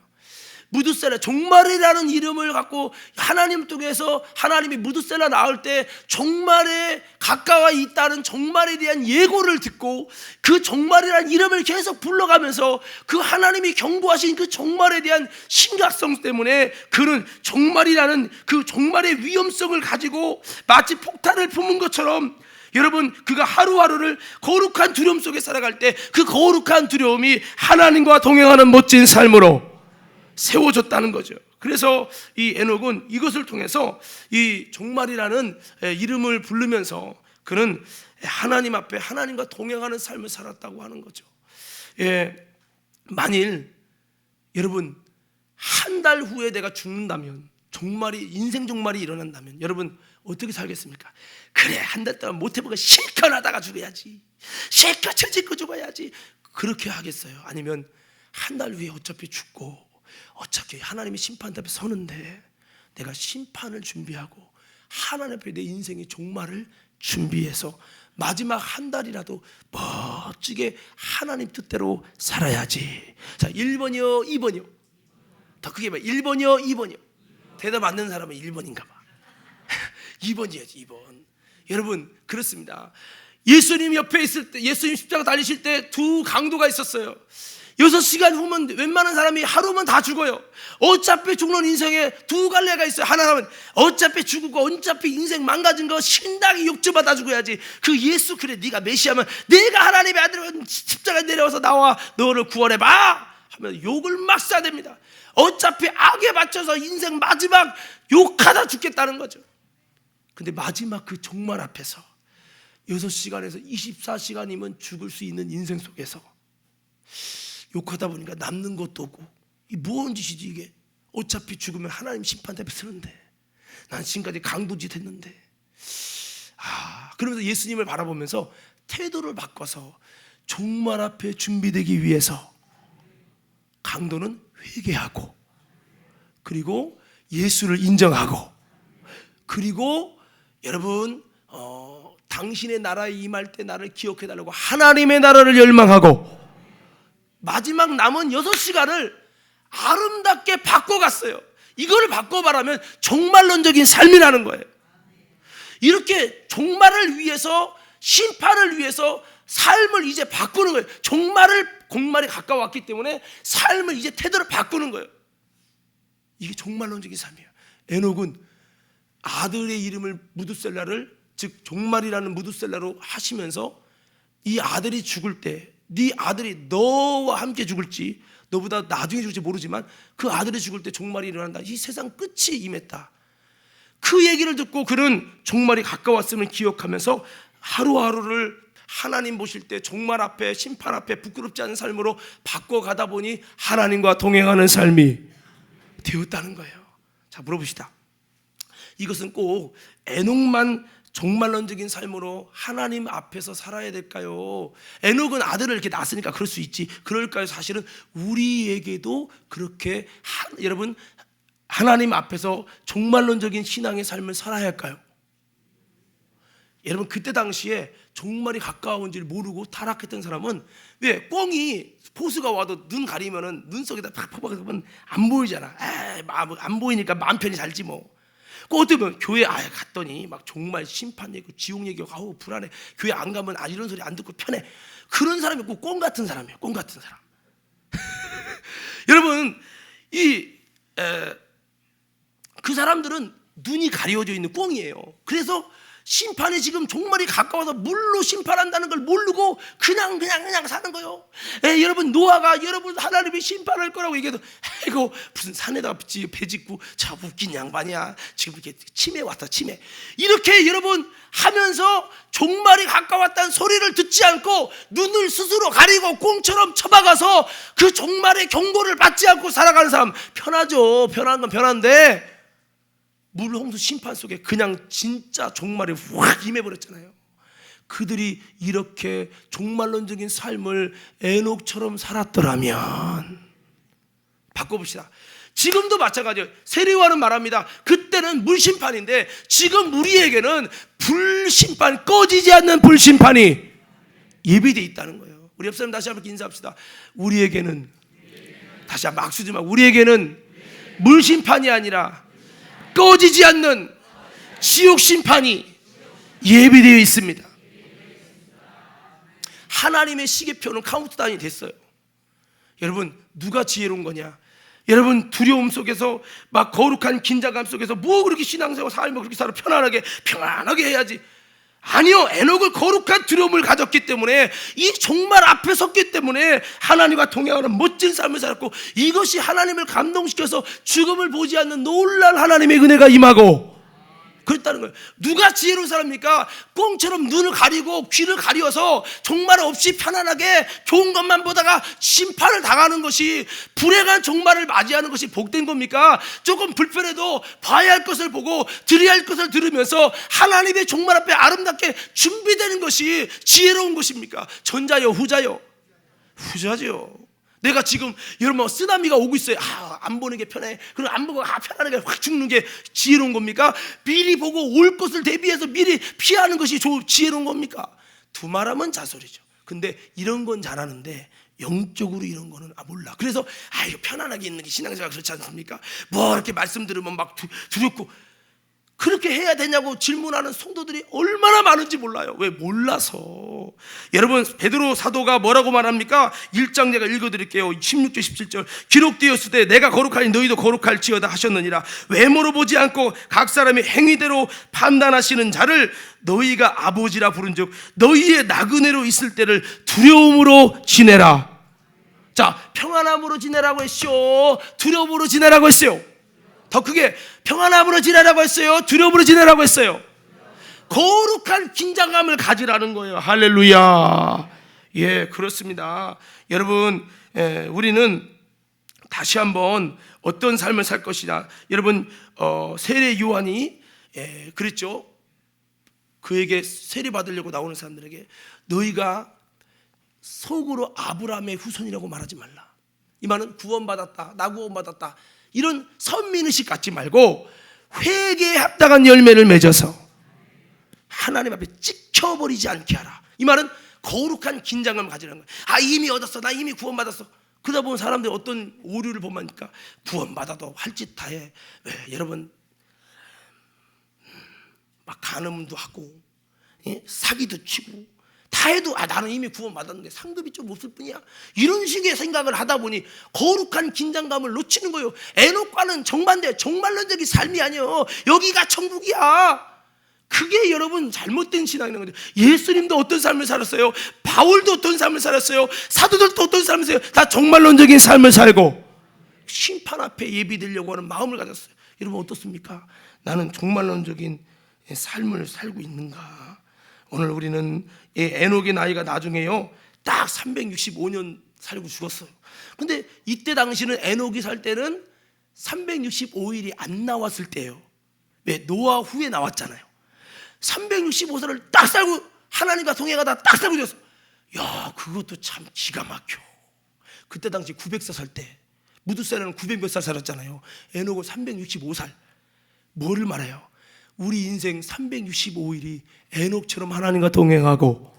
무드셀라, 종말이라는 이름을 갖고 하나님 통해서 하나님이 무드셀라 낳을 때 종말에 가까워 있다는 종말에 대한 예고를 듣고 그 종말이라는 이름을 계속 불러가면서 그 하나님이 경고하신 그 종말에 대한 심각성 때문에 그는 종말이라는 그 종말의 위험성을 가지고 마치 폭탄을 품은 것처럼, 여러분, 그가 하루하루를 거룩한 두려움 속에 살아갈 때 그 거룩한 두려움이 하나님과 동행하는 멋진 삶으로 세워졌다는 거죠. 그래서 이 에녹은 이것을 통해서 이 종말이라는 이름을 부르면서 그는 하나님 앞에 하나님과 동행하는 삶을 살았다고 하는 거죠. 만일 여러분 한 달 후에 내가 죽는다면, 인생 종말이 일어난다면 여러분 어떻게 살겠습니까? 그래, 한 달 동안 못해보고 실컷 하다가 죽어야지, 실컷 처짓고 죽어야지, 그렇게 하겠어요? 아니면 한 달 후에 어차피 죽고 어차피 하나님이 심판 앞에 서는데 내가 심판을 준비하고 하나님 앞에 내 인생의 종말을 준비해서 마지막 한 달이라도 멋지게 하나님 뜻대로 살아야지. 자, 1번이요 2번이요? 더 크게 봐. 1번이요 2번이요? 대답 안 되는 사람은 1번인가 봐. 2번이야지 2번. 여러분 그렇습니다. 예수님 옆에 있을 때, 예수님 십자가 달리실 때 두 강도가 있었어요. 6시간 후면 웬만한 사람이 하루면 다 죽어요. 어차피 죽는 인생에 두 갈래가 있어요. 하나는 어차피 죽고 어차피 인생 망가진 거 신당이 욕주받아 죽어야지. 그 예수, 그래 네가 메시아면 내가 하나님의 아들이면 십자가에 내려와서 나와 너를 구원해봐 하면 욕을 막 쏴댑니다. 어차피 악에 맞춰서 인생 마지막 욕하다 죽겠다는 거죠. 근데 마지막 그 종말 앞에서 6시간에서 24시간이면 죽을 수 있는 인생 속에서 욕하다 보니까 남는 것도 없고, 이 무언 짓이지 이게? 어차피 죽으면 하나님 심판 앞에 서는데 난 지금까지 강도짓 했는데, 그러면서 예수님을 바라보면서 태도를 바꿔서 종말 앞에 준비되기 위해서 강도는 회개하고, 그리고 예수를 인정하고, 그리고 여러분 당신의 나라에 임할 때 나를 기억해달라고 하나님의 나라를 열망하고, 마지막 남은 6시간을 아름답게 바꿔갔어요. 이걸 바꿔 말하면 종말론적인 삶이라는 거예요. 이렇게 종말을 위해서, 심판을 위해서 삶을 이제 바꾸는 거예요. 종말이 가까웠기 때문에 삶을 이제 태도를 바꾸는 거예요. 이게 종말론적인 삶이에요. 에녹은 아들의 이름을 무두셀라를, 즉 종말이라는 무두셀라로 하시면서 이 아들이 죽을 때, 네 아들이 너와 함께 죽을지 너보다 나중에 죽을지 모르지만 그 아들이 죽을 때 종말이 일어난다. 이 세상 끝이 임했다. 그 얘기를 듣고 그는 종말이 가까웠음을 기억하면서 하루하루를 하나님 보실 때 종말 앞에, 심판 앞에 부끄럽지 않은 삶으로 바꿔가다 보니 하나님과 동행하는 삶이 되었다는 거예요. 자, 물어봅시다. 이것은 꼭 에녹만 종말론적인 삶으로 하나님 앞에서 살아야 될까요? 에녹은 아들을 이렇게 낳았으니까 그럴 수 있지. 그럴까요? 사실은 우리에게도 그렇게 여러분 하나님 앞에서 종말론적인 신앙의 삶을 살아야 할까요? 여러분 그때 당시에 종말이 가까운지를 모르고 타락했던 사람은, 왜 꽁이 포수가 와도 눈 가리면은 눈 속에다 팍 퍼박으면 안 보이잖아. 안 보이니까 마음 편히 살지 뭐. 그 어떻게 보면 교회 갔더니 막 종말 심판 얘기고 지옥 얘기고 아우 불안해. 교회 안 가면 이런 소리 안 듣고 편해. 그런 사람이 없고 꽁 같은 사람이에요. 꽁 같은 사람. 여러분 그 사람들은 눈이 가려져 있는 꽁이에요. 그래서 심판이 지금 종말이 가까워서 물로 심판한다는 걸 모르고 그냥 사는 거예요. 여러분 노아가 여러분 하나님이 심판할 거라고 얘기해도 이거 무슨 산에다가 배 짓고 자 웃긴 양반이야. 지금 이렇게 치매 왔다 치매. 이렇게 여러분 하면서 종말이 가까웠다는 소리를 듣지 않고 눈을 스스로 가리고 꽁처럼 처박아서 그 종말의 경고를 받지 않고 살아가는 사람 편하죠. 편한 건 편한데 물홍수 심판 속에 그냥 진짜 종말에 확 임해버렸잖아요. 그들이 이렇게 종말론적인 삶을 에녹처럼 살았더라면, 바꿔봅시다. 지금도 마찬가지예요. 세례요한은 말합니다. 그때는 물심판인데 지금 우리에게는 불심판, 꺼지지 않는 불심판이 예비되어 있다는 거예요. 우리 옆 사람 다시 한번 인사합시다. 우리에게는, 다시 한번 막 쓰지 마. 우리에게는 물심판이 아니라 꺼지지 않는 지옥 심판이 예비되어 있습니다. 하나님의 시계표는 카운트다운이 됐어요. 여러분 누가 지혜로운 거냐? 여러분 두려움 속에서 막 거룩한 긴장감 속에서 뭐 그렇게 신앙생활 삶을 그렇게 살아 평안하게 해야지. 아니요, 에녹은 거룩한 두려움을 가졌기 때문에 이 종말 앞에 섰기 때문에 하나님과 동행하는 멋진 삶을 살았고, 이것이 하나님을 감동시켜서 죽음을 보지 않는 놀라운 하나님의 은혜가 임하고 그랬다는 거예요. 누가 지혜로운 사람입니까? 꽁처럼 눈을 가리고 귀를 가려서 종말 없이 편안하게 좋은 것만 보다가 심판을 당하는 것이, 불행한 종말을 맞이하는 것이 복된 겁니까? 조금 불편해도 봐야 할 것을 보고 들어야 할 것을 들으면서 하나님의 종말 앞에 아름답게 준비되는 것이 지혜로운 것입니까? 전자요 후자요? 후자죠. 내가 지금 여러분 쓰나미가 오고 있어요. 안 보는 게 편해. 그럼 안 보고 편안하게 확 죽는 게 지혜로운 겁니까? 미리 보고 올 것을 대비해서 미리 피하는 것이 지혜로운 겁니까? 두말하면 자소리죠. 근데 이런 건 잘하는데 영적으로 이런 거는 몰라. 그래서 이거 편안하게 있는 게 신앙생활 그렇지 않습니까? 뭐 이렇게 말씀 들으면 막 두렵고, 그렇게 해야 되냐고 질문하는 성도들이 얼마나 많은지 몰라요. 왜? 몰라서. 여러분 베드로 사도가 뭐라고 말합니까? 1장 제가 읽어드릴게요. 16절 17절. 기록되었을 때 내가 거룩하니 너희도 거룩할지어다 하셨느니라. 외모로 보지 않고 각 사람의 행위대로 판단하시는 자를 너희가 아버지라 부른즉 너희의 나그네로 있을 때를 두려움으로 지내라. 자, 평안함으로 지내라고 했죠. 두려움으로 지내라고 했어요. 더 크게 평안함으로 지내라고 했어요? 두려움으로 지내라고 했어요? 거룩한 긴장감을 가지라는 거예요. 할렐루야. 예, 그렇습니다. 여러분, 우리는 다시 한번 어떤 삶을 살 것이냐. 여러분, 세례 요한이 그랬죠. 그에게 세례 받으려고 나오는 사람들에게 너희가 속으로 아브라함의 후손이라고 말하지 말라. 이 말은 구원받았다, 나 구원받았다, 이런 선민의식 갖지 말고 회개에 합당한 열매를 맺어서 하나님 앞에 찍혀버리지 않게 하라. 이 말은 거룩한 긴장감을 가지라는 거예요. 이미 얻었어, 나 이미 구원받았어. 그러다 보면 사람들이 어떤 오류를 보니까 구원받아도 할 짓 다 해. 여러분, 막 간음도 하고, 사기도 치고 다 해도 나는 이미 구원받았는데 상급이 좀 없을 뿐이야, 이런 식의 생각을 하다 보니 거룩한 긴장감을 놓치는 거예요. 에녹과는 정반대, 정말론적인 삶이 아니에요. 여기가 천국이야. 그게 여러분 잘못된 신앙이라는 거죠. 예수님도 어떤 삶을 살았어요? 바울도 어떤 삶을 살았어요? 사도들도 어떤 삶을 살았어요? 다 정말론적인 삶을 살고 심판 앞에 예비되려고 하는 마음을 가졌어요. 여러분 어떻습니까? 나는 정말론적인 삶을 살고 있는가? 오늘 우리는 에녹의 나이가 나중에요 딱 365년 살고 죽었어요. 근데 이때 당시는 에녹이 살 때는 365일이 안 나왔을 때예요. 왜? 노아 후에 나왔잖아요. 365살을 딱 살고 하나님과 동행하다 딱 살고 죽었어. 야, 그것도 참 기가 막혀. 그때 당시 900살 살 때, 무두살에는 900몇 살 살았잖아요. 에녹은 365살. 뭐를 말해요? 우리 인생 365일이 에녹처럼 하나님과 동행하고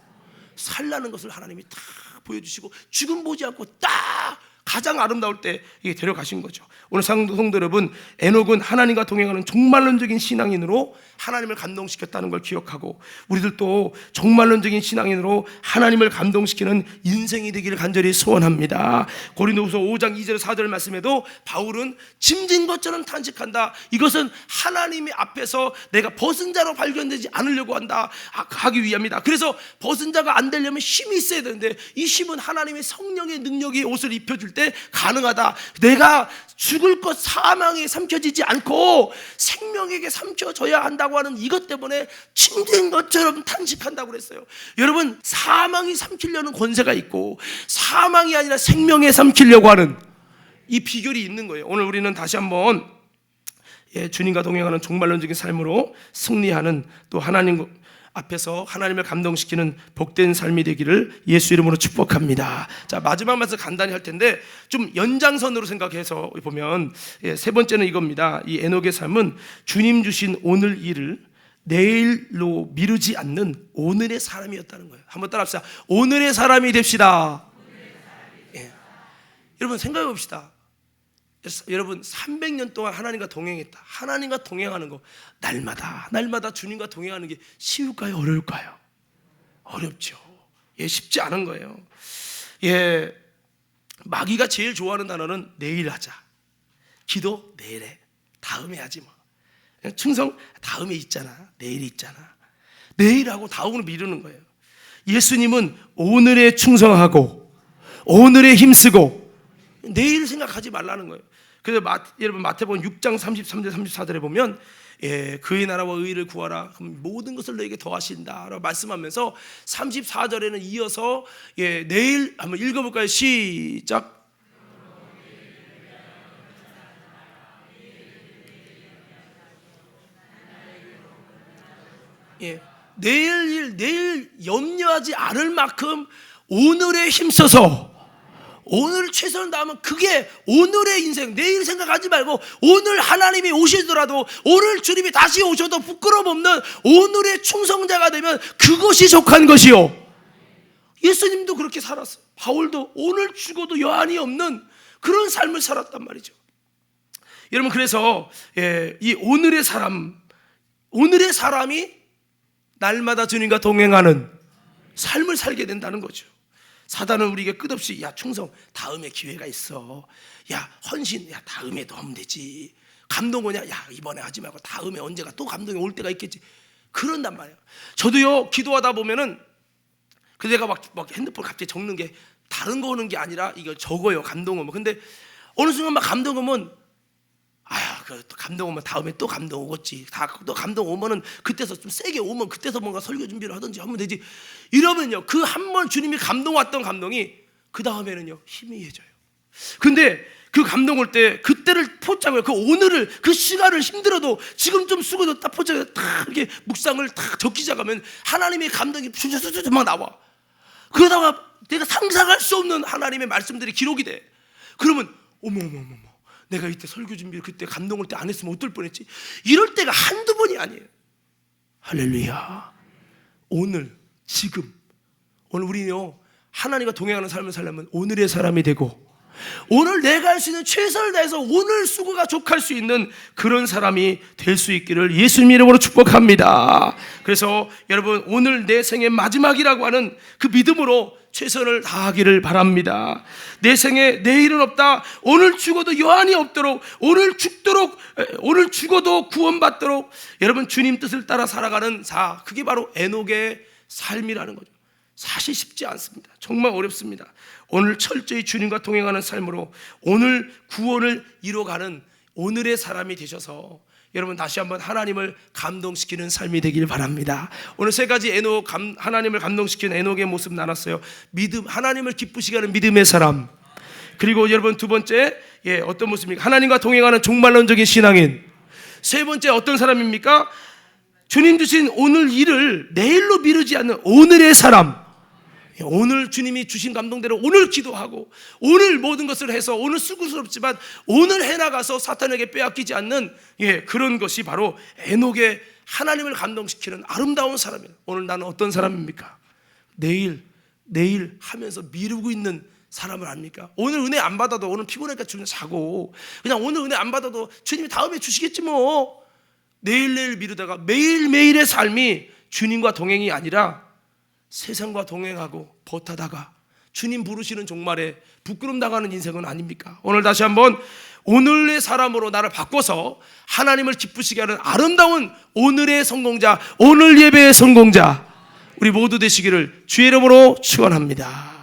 살라는 것을 하나님이 다 보여주시고 죽음 보지 않고 딱 가장 아름다울 때 이게 데려가신 거죠. 오늘 성도 여러분, 에녹은 하나님과 동행하는 종말론적인 신앙인으로 하나님을 감동시켰다는 걸 기억하고 우리들도 종말론적인 신앙인으로 하나님을 감동시키는 인생이 되기를 간절히 소원합니다. 고린도후서 5장 2절 4절 말씀에도 바울은 짐진 것처럼 탄식한다. 이것은 하나님의 앞에서 내가 벗은 자로 발견되지 않으려고 한다 하기 위함이다. 그래서 벗은 자가 안 되려면 힘이 있어야 되는데 이 힘은 하나님의 성령의 능력이 옷을 입혀줄 때 가능하다. 내가 죽을 것 사망에 삼켜지지 않고 생명에게 삼켜져야 한다고 하는 이것 때문에 침된 것처럼 탄식한다고 그랬어요. 여러분, 사망이 삼키려는 권세가 있고 사망이 아니라 생명에 삼키려고 하는 이 비결이 있는 거예요. 오늘 우리는 다시 한번 주님과 동행하는 종말론적인 삶으로 승리하는, 또 하나님 앞에서 하나님을 감동시키는 복된 삶이 되기를 예수 이름으로 축복합니다. 자, 마지막 말씀 간단히 할 텐데 좀 연장선으로 생각해서 보면 세 번째는 이겁니다. 이 에녹의 삶은 주님 주신 오늘 일을 내일로 미루지 않는 오늘의 사람이었다는 거예요. 한번 따라합시다. 오늘의 사람이 됩시다. 여러분 생각해 봅시다. 여러분 300년 동안 하나님과 동행했다. 하나님과 동행하는 거 날마다 주님과 동행하는 게 쉬울까요? 어려울까요? 어렵죠. 쉽지 않은 거예요. 마귀가 제일 좋아하는 단어는 내일 하자, 기도 내일 해, 다음에 하지 뭐, 충성 다음에 있잖아, 내일 있잖아. 내일하고 다음으로 미루는 거예요. 예수님은 오늘에 충성하고 오늘에 힘쓰고 내일 생각하지 말라는 거예요. 그래서 여러분 마태복음 6장 33절 34절에 보면 그의 나라와 의를 구하라, 그럼 모든 것을 너에게 더하신다 라고 말씀하면서 34절에는 이어서 내일 한번 읽어볼까요? 시작. 내일 염려하지 않을 만큼 오늘에 힘써서 오늘 최선을 다하면 그게 오늘의 인생. 내일 생각하지 말고 오늘 하나님이 오시더라도, 오늘 주님이 다시 오셔도 부끄럼 없는 오늘의 충성자가 되면 그것이 족한 것이요. 예수님도 그렇게 살았어요. 바울도 오늘 죽어도 여한이 없는 그런 삶을 살았단 말이죠. 여러분, 그래서 이 오늘의 사람이 날마다 주님과 동행하는 삶을 살게 된다는 거죠. 사단은 우리에게 끝없이 충성, 다음에 기회가 있어. 헌신, 다음에도 하면 되지. 감동 오냐? 이번에 하지 말고 다음에 언제가 또 감동이 올 때가 있겠지. 그런단 말이에요. 저도요, 기도하다 보면은 내가 막 핸드폰 갑자기 적는 게 다른 거 오는 게 아니라 이걸 적어요. 감동 오면. 근데 어느 순간 막 감동 오면 또 감동 오면 다음에 또 감동 오겠지. 또 감동 오면은 그때서 좀 세게 오면 그때서 뭔가 설교 준비를 하든지 하면 되지. 이러면요, 그 한 번 주님이 감동 왔던 감동이 그 다음에는요 희미해져요. 근데 그 감동 올 때 그때를 포착을, 그 오늘을, 그 시간을 힘들어도 지금 좀 쓰고도 딱 포착해서 딱 이렇게 묵상을 딱 적기 시작하면 하나님의 감동이 막 나와. 그러다가 내가 상상할 수 없는 하나님의 말씀들이 기록이 돼. 그러면 어머 내가 이때 설교 준비를 그때 감동을 때 안 했으면 어떨 뻔했지. 이럴 때가 한두 번이 아니에요. 할렐루야. 오늘 지금 오늘 우리는요 하나님과 동행하는 삶을 살려면 오늘의 사람이 되고 오늘 내가 할 수 있는 최선을 다해서 오늘 수고가 족할 수 있는 그런 사람이 될 수 있기를 예수님 이름으로 축복합니다. 그래서 여러분 오늘 내 생의 마지막이라고 하는 그 믿음으로 최선을 다하기를 바랍니다. 내 생에 내일은 없다. 오늘 죽어도 여한이 없도록, 오늘 죽어도 구원받도록 여러분 주님 뜻을 따라 살아가는 자, 그게 바로 에녹의 삶이라는 거죠. 사실 쉽지 않습니다. 정말 어렵습니다. 오늘 철저히 주님과 동행하는 삶으로 오늘 구원을 이뤄가는 오늘의 사람이 되셔서 여러분 다시 한번 하나님을 감동시키는 삶이 되길 바랍니다. 오늘 세 가지 하나님을 감동시키는 에녹의 모습 나눴어요. 믿음, 하나님을 기쁘시게 하는 믿음의 사람. 그리고 여러분 두 번째, 어떤 모습입니까? 하나님과 동행하는 종말론적인 신앙인. 세 번째 어떤 사람입니까? 주님 주신 오늘 일을 내일로 미루지 않는 오늘의 사람. 오늘 주님이 주신 감동대로 오늘 기도하고 오늘 모든 것을 해서 오늘 수고스럽지만 오늘 해나가서 사탄에게 빼앗기지 않는 그런 것이 바로 에녹의 하나님을 감동시키는 아름다운 사람이에요. 오늘 나는 어떤 사람입니까? 내일 하면서 미루고 있는 사람을 압니까? 오늘 은혜 안 받아도 오늘 피곤하니까 주님 자고 그냥 오늘 은혜 안 받아도 주님이 다음에 주시겠지 뭐. 내일 미루다가 매일매일의 삶이 주님과 동행이 아니라 세상과 동행하고 버타다가 주님 부르시는 종말에 부끄럼 당하는 인생은 아닙니까? 오늘 다시 한번 오늘의 사람으로 나를 바꿔서 하나님을 기쁘시게 하는 아름다운 오늘의 성공자, 오늘 예배의 성공자 우리 모두 되시기를 주의 이름으로 축원합니다.